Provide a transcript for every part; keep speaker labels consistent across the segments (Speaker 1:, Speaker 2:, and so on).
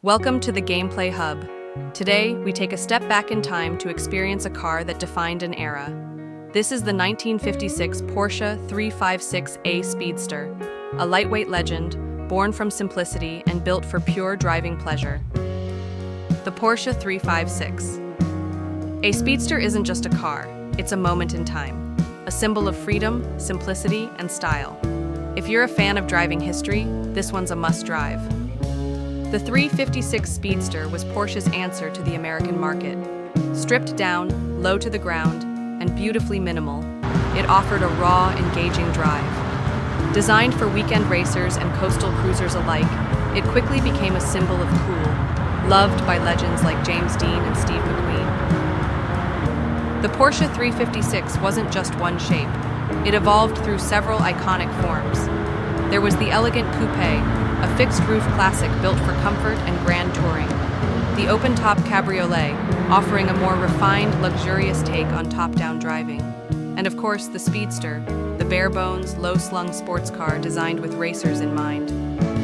Speaker 1: Welcome to the Gameplay Hub. Today, we take a step back in time to experience a car that defined an era. This is the 1956 Porsche 356 A Speedster, a lightweight legend, born from simplicity and built for pure driving pleasure. The Porsche 356. A Speedster isn't just a car, it's a moment in time, a symbol of freedom, simplicity, and style. If you're a fan of driving history, this one's a must-drive. The 356 Speedster was Porsche's answer to the American market. Stripped down, low to the ground, and beautifully minimal, it offered a raw, engaging drive. Designed for weekend racers and coastal cruisers alike, it quickly became a symbol of cool, loved by legends like James Dean and Steve McQueen. The Porsche 356 wasn't just one shape. It evolved through several iconic forms. There was the elegant coupe, a fixed-roof classic built for comfort and grand touring. The open-top cabriolet, offering a more refined, luxurious take on top-down driving. And of course, the Speedster, the bare-bones, low-slung sports car designed with racers in mind.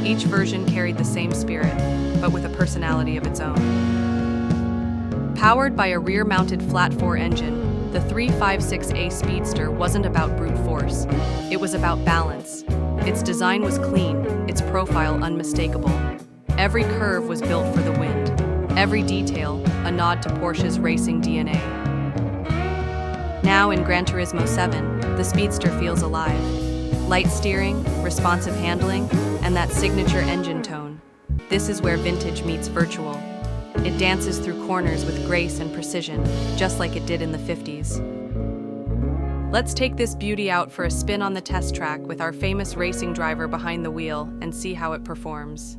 Speaker 1: Each version carried the same spirit, but with a personality of its own. Powered by a rear-mounted flat-four engine, the 356A Speedster wasn't about brute force. It was about balance. Its design was clean, its profile unmistakable. Every curve was built for the wind. Every detail, a nod to Porsche's racing DNA. Now in Gran Turismo 7, the Speedster feels alive. Light steering, responsive handling, and that signature engine tone. This is where vintage meets virtual. It dances through corners with grace and precision, just like it did in the 50s. Let's take this beauty out for a spin on the test track with our famous racing driver behind the wheel and see how it performs.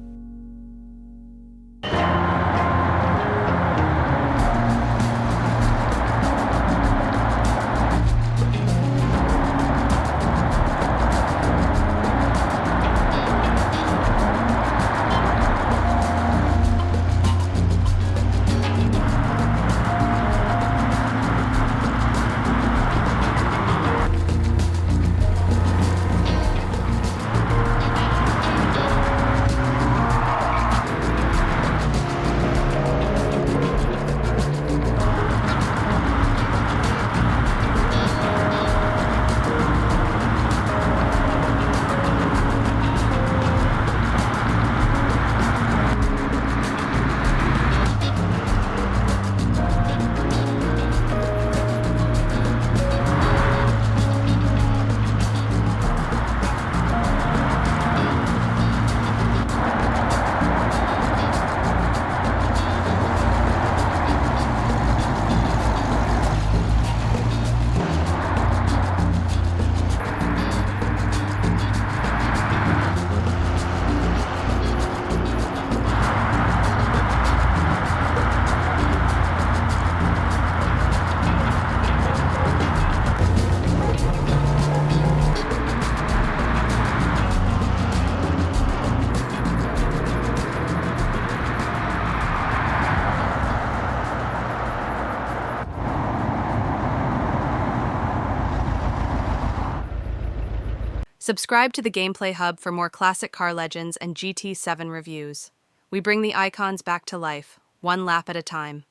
Speaker 1: Subscribe to the Gameplay Hub for more classic car legends and GT7 reviews. We bring the icons back to life, one lap at a time.